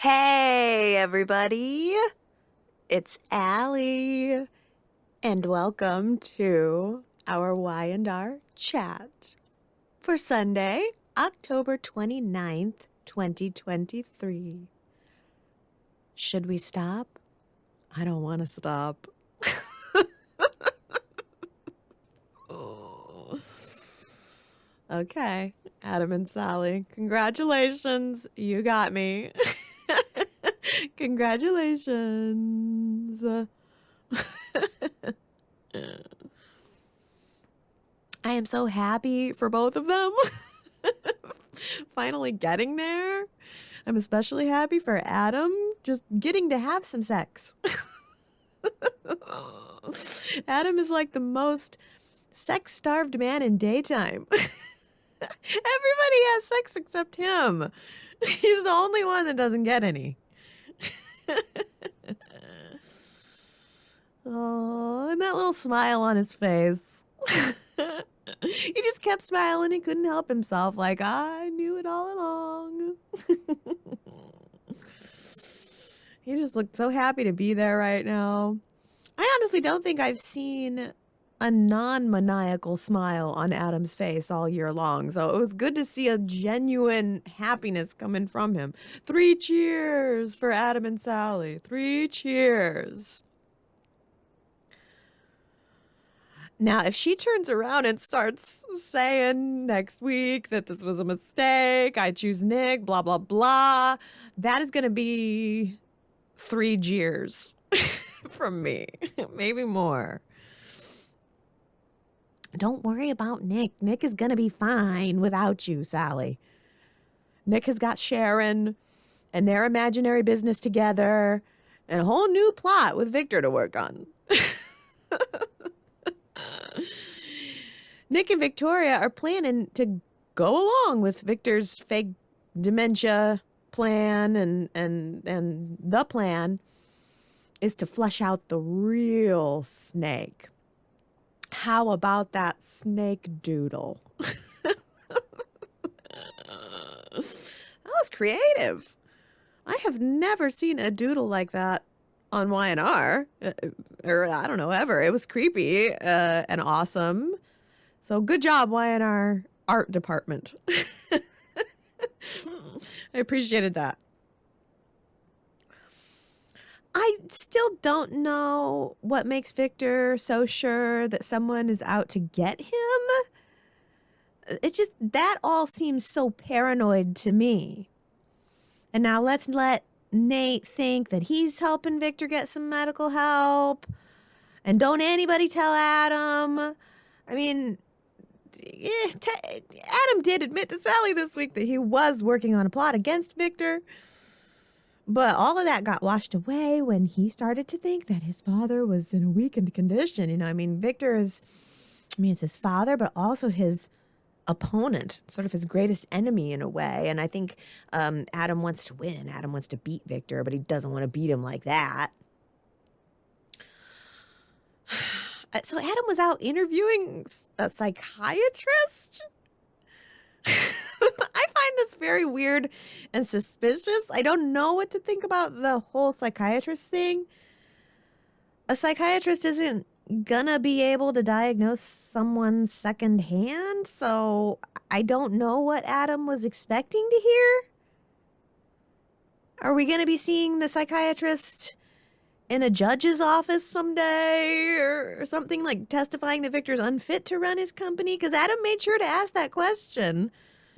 Hey, everybody. It's Allie, and welcome to our Y&R Chat for Sunday, October 29th, 2023. Should we stop? I don't want to stop. Oh. Okay, Adam and Sally, congratulations. You got me. Congratulations. I am so happy for both of them. Finally getting there. I'm especially happy for Adam just getting to have some sex. Adam is like the most sex-starved man in daytime. Everybody has sex except him. He's the only one that doesn't get any. Oh, and that little smile on his face. He just kept smiling. He couldn't help himself. Like, I knew it all along. He just looked so happy to be there right now. I honestly don't think I've seen a non-maniacal smile on Adam's face all year long. So it was good to see a genuine happiness coming from him. 3 cheers for Adam and Sally. 3 cheers. Now, if she turns around and starts saying next week that this was a mistake, I choose Nick, blah, blah, blah, that is going to be 3 jeers from me. Maybe more. Don't worry about Nick. Nick is going to be fine without you, Sally. Nick has got Sharon and their imaginary business together and a whole new plot with Victor to work on. Nick and Victoria are planning to go along with Victor's fake dementia plan, and the plan is to flesh out the real snake. How about that snake doodle? That was creative. I have never seen a doodle like that on Y&R, or I don't know, ever. It was creepy and awesome. So good job, Y&R art department. I appreciated that. I still don't know what makes Victor so sure that someone is out to get him. It's just, that all seems so paranoid to me. And now let's let Nate think that he's helping Victor get some medical help. And don't anybody tell Adam. I mean, Adam did admit to Sally this week that he was working on a plot against Victor. But all of that got washed away when he started to think that his father was in a weakened condition. You know, I mean, Victor is, it's his father, but also his opponent, sort of his greatest enemy in a way. And I think Adam wants to win. Adam wants to beat Victor, but he doesn't want to beat him like that. So Adam was out interviewing a psychiatrist? I find this very weird and suspicious. I don't know what to think about the whole psychiatrist thing. A psychiatrist isn't gonna be able to diagnose someone secondhand, so I don't know what Adam was expecting to hear. Are we gonna be seeing the psychiatrist in a judge's office someday or something, like testifying that Victor's unfit to run his company? Because Adam made sure to ask that question.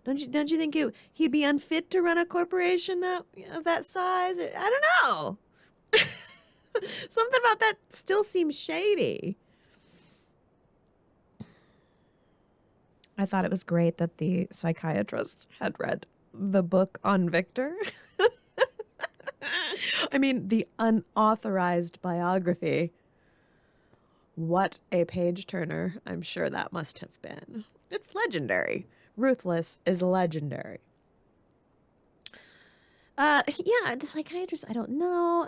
Don't you think he'd be unfit to run a corporation of that size? I don't know. Something about that still seems shady. I thought it was great that the psychiatrist had read the book on Victor. I mean, the unauthorized biography. What a page turner I'm sure that must have been. It's legendary. Ruthless is legendary. Yeah, the psychiatrist, I don't know.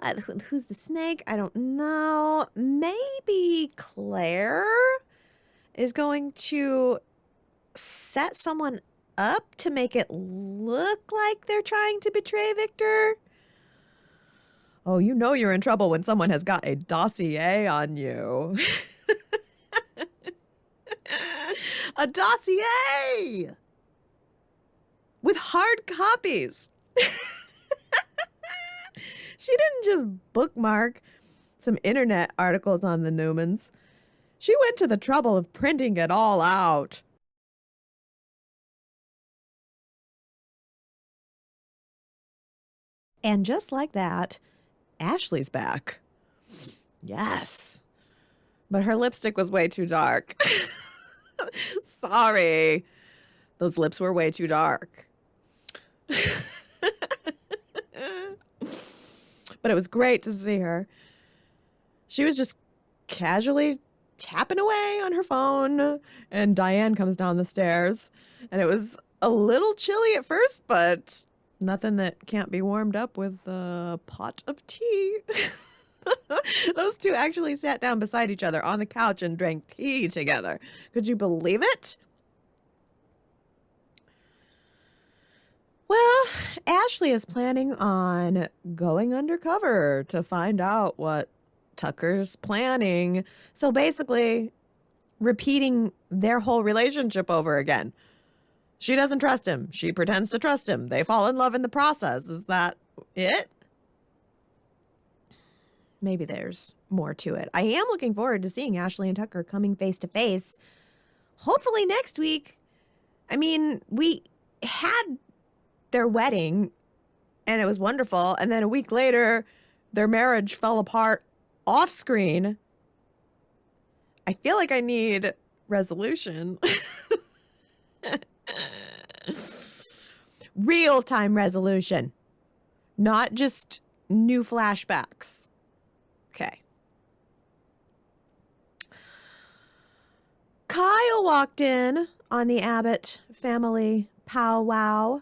Who's the snake? I don't know. Maybe Claire is going to set someone up to make it look like they're trying to betray Victor. Oh, you know you're in trouble when someone has got a dossier on you. A dossier with hard copies. She didn't just bookmark some internet articles on the Newmans. She went to the trouble of printing it all out. And just like that, Ashley's back. Yes. But her lipstick was way too dark. Sorry. Those lips were way too dark. But it was great to see her. She was just casually tapping away on her phone, and Diane comes down the stairs, and it was a little chilly at first, but nothing that can't be warmed up with a pot of tea. Those two actually sat down beside each other on the couch and drank tea together. Could you believe it? Well, Ashley is planning on going undercover to find out what Tucker's planning. So basically, repeating their whole relationship over again. She doesn't trust him. She pretends to trust him. They fall in love in the process. Is that it? Maybe there's more to it. I am looking forward to seeing Ashley and Tucker coming face to face. Hopefully next week. I mean, we had their wedding and it was wonderful. And then a week later, their marriage fell apart off screen. I feel like I need resolution. Real-time resolution. Not just new flashbacks. Okay. Kyle walked in on the Abbott family powwow,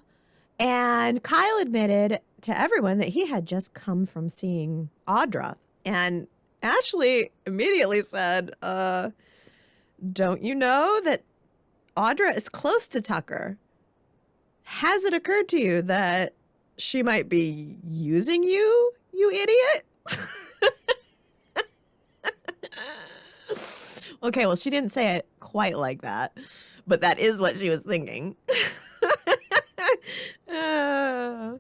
and Kyle admitted to everyone that he had just come from seeing Audra. And Ashley immediately said, don't you know that Audra is close to Tucker? Has it occurred to you that she might be using you, you idiot? Okay, well, she didn't say it quite like that, but that is what she was thinking. And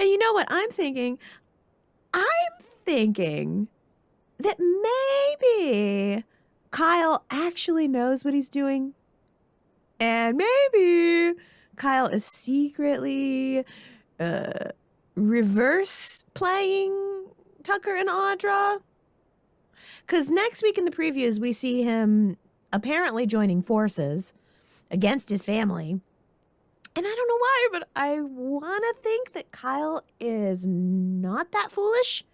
you know what I'm thinking? I'm thinking that maybe Kyle actually knows what he's doing. And maybe Kyle is secretly reverse playing Tucker and Audra. Because next week in the previews, we see him apparently joining forces against his family. And I don't know why, but I want to think that Kyle is not that foolish.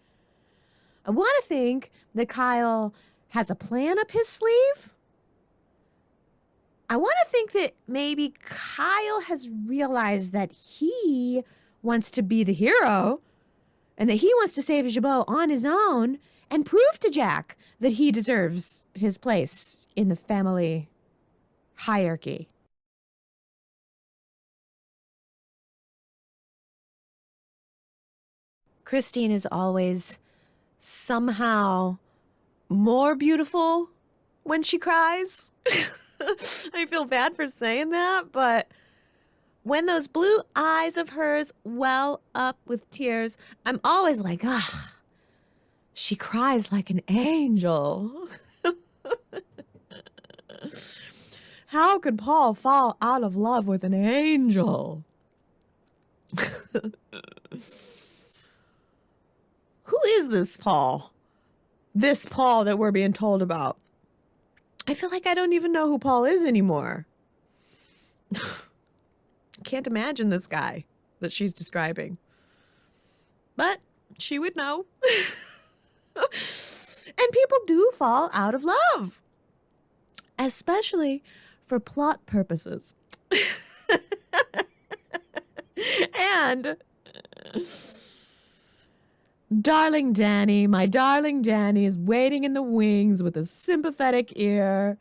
I want to think that Kyle has a plan up his sleeve. I want to think that maybe Kyle has realized that he wants to be the hero and that he wants to save Jabot on his own and prove to Jack that he deserves his place in the family hierarchy. Christine is always somehow more beautiful when she cries. I feel bad for saying that, but when those blue eyes of hers well up with tears, I'm always like, ah, she cries like an angel. How could Paul fall out of love with an angel? Who is this Paul? This Paul that we're being told about. I feel like I don't even know who Paul is anymore. Can't imagine this guy that she's describing. But she would know. And people do fall out of love. Especially for plot purposes. And darling Danny, my darling Danny is waiting in the wings with a sympathetic ear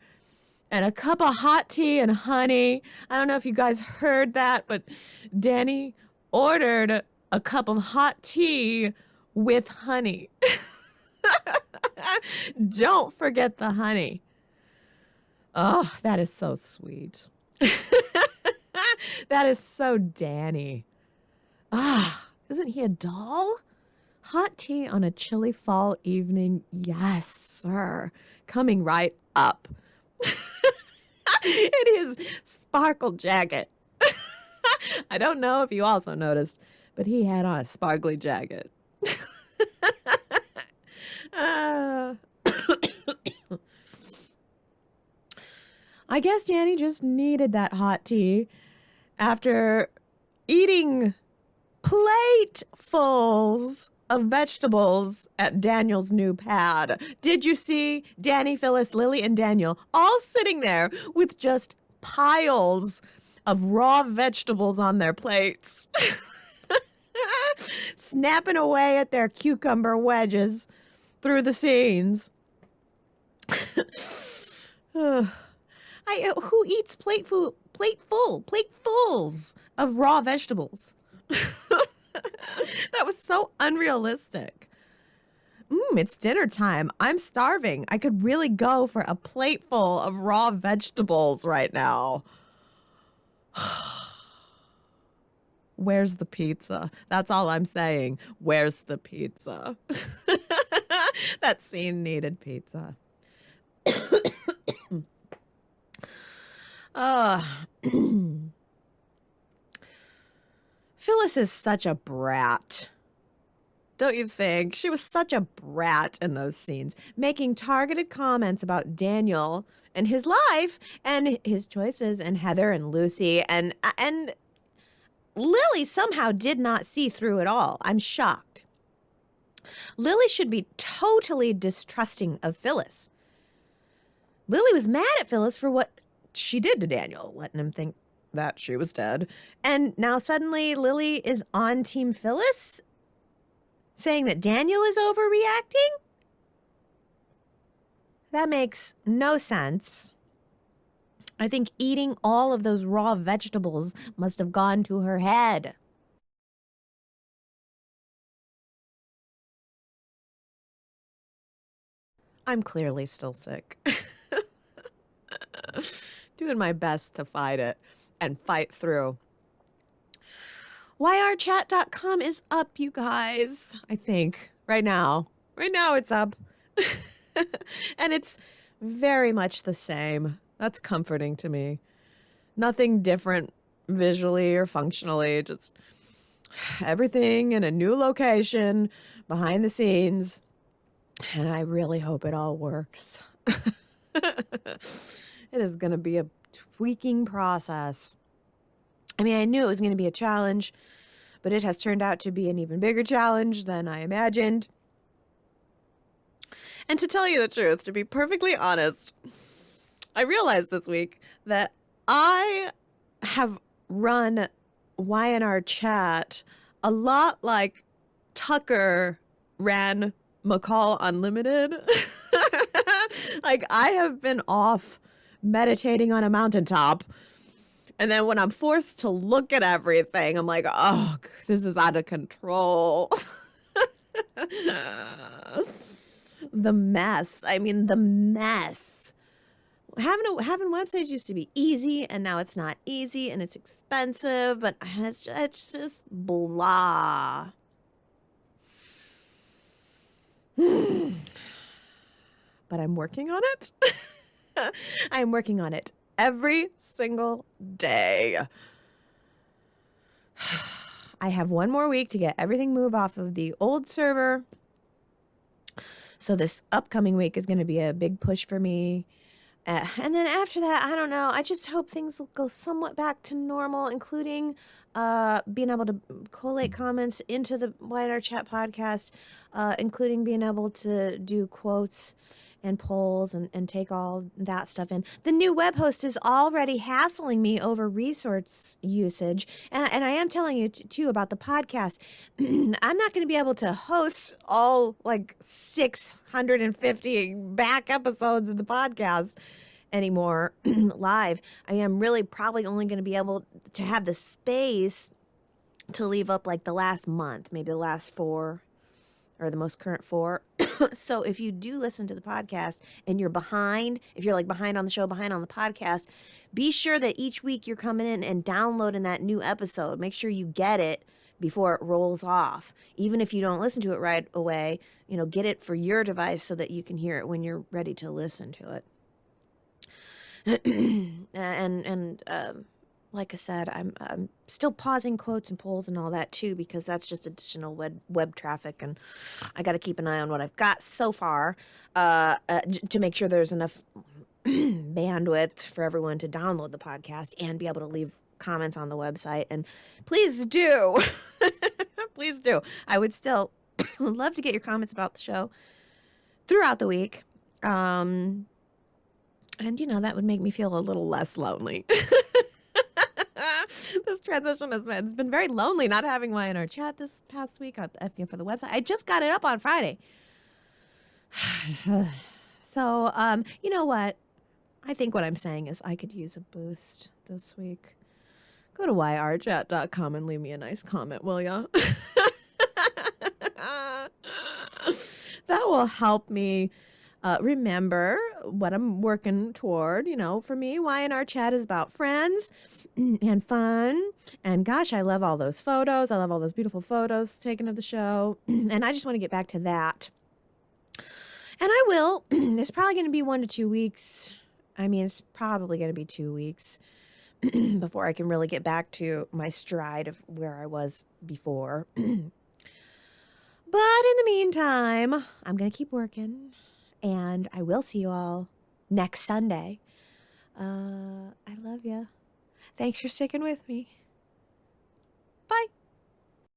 and a cup of hot tea and honey. I don't know if you guys heard that, but Danny ordered a cup of hot tea with honey. Don't forget the honey. Oh, that is so sweet. That is so Danny. Ah, isn't he a doll? Hot tea on a chilly fall evening. Yes, sir. Coming right up. In his sparkle jacket. I don't know if you also noticed, but he had on a sparkly jacket. I guess Danny just needed that hot tea after eating platefuls of vegetables at Daniel's new pad. Did you see Danny, Phyllis, Lily, and Daniel all sitting there with just piles of raw vegetables on their plates? Snapping away at their cucumber wedges through the scenes. Who eats platefuls of raw vegetables? That was so unrealistic. It's dinner time. I'm starving. I could really go for a plateful of raw vegetables right now. Where's the pizza? That's all I'm saying. Where's the pizza? That scene needed pizza. Phyllis is such a brat. Don't you think? She was such a brat in those scenes, making targeted comments about Daniel and his life and his choices and Heather and Lucy and Lily somehow did not see through it all. I'm shocked. Lily should be totally distrusting of Phyllis. Lily was mad at Phyllis for what she did to Daniel, letting him think that she was dead. And now suddenly Lily is on Team Phyllis, saying that Daniel is overreacting? That makes no sense. I think eating all of those raw vegetables must have gone to her head. I'm clearly still sick. Doing my best to fight it and fight through. YRChat.com is up, you guys. I think right now. Right now it's up. And it's very much the same. That's comforting to me. Nothing different visually or functionally. Just everything in a new location behind the scenes. And I really hope it all works. It is going to be a tweaking process. I mean, I knew it was going to be a challenge, but it has turned out to be an even bigger challenge than I imagined. And to tell you the truth, to be perfectly honest, I realized this week that I have run Y&R Chat a lot like Tucker ran McCall Unlimited. Like, I have been off meditating on a mountaintop. And then when I'm forced to look at everything, I'm like, oh, this is out of control. The mess. I mean, the mess. Having websites used to be easy, and now it's not easy, and it's expensive, but it's just blah. But I'm working on it. I'm working on it every single day. I have one more week to get everything moved off of the old server. So this upcoming week is going to be a big push for me. And then after that, I don't know. I just hope things will go somewhat back to normal, including being able to collate comments into the Y&R Chat podcast, including being able to do quotes and polls and take all that stuff in. The new web host is already hassling me over resource usage. And I am telling you, too, about the podcast. I'm not going to be able to host all, like, 650 back episodes of the podcast anymore live. I am really probably only going to be able to have the space to leave up like the last month, maybe the last 4 or the most current 4. So if you do listen to the podcast and you're behind, if you're like behind on the show, behind on the podcast, be sure that each week you're coming in and downloading that new episode. Make sure you get it before it rolls off. Even if you don't listen to it right away, get it for your device so that you can hear it when you're ready to listen to it. and like I said, I'm still pausing quotes and polls and all that too, because that's just additional web traffic, and I got to keep an eye on what I've got so far to make sure there's enough bandwidth for everyone to download the podcast and be able to leave comments on the website. And please do, please do. I would still love to get your comments about the show throughout the week. And that would make me feel a little less lonely. This transition it's been very lonely not having Y&R Chat this past week for the website. I just got it up on Friday. So, you know what? I think what I'm saying is I could use a boost this week. Go to yrchat.com and leave me a nice comment, will ya? That will help me remember what I'm working toward. For me, Y&R Chat is about friends and fun. And gosh, I love all those photos. I love all those beautiful photos taken of the show. And I just want to get back to that. And I will. It's probably going to be 1 to 2 weeks. I mean, it's probably going to be 2 weeks before I can really get back to my stride of where I was before. But in the meantime, I'm going to keep working. And I will see you all next Sunday. I love you. Thanks for sticking with me.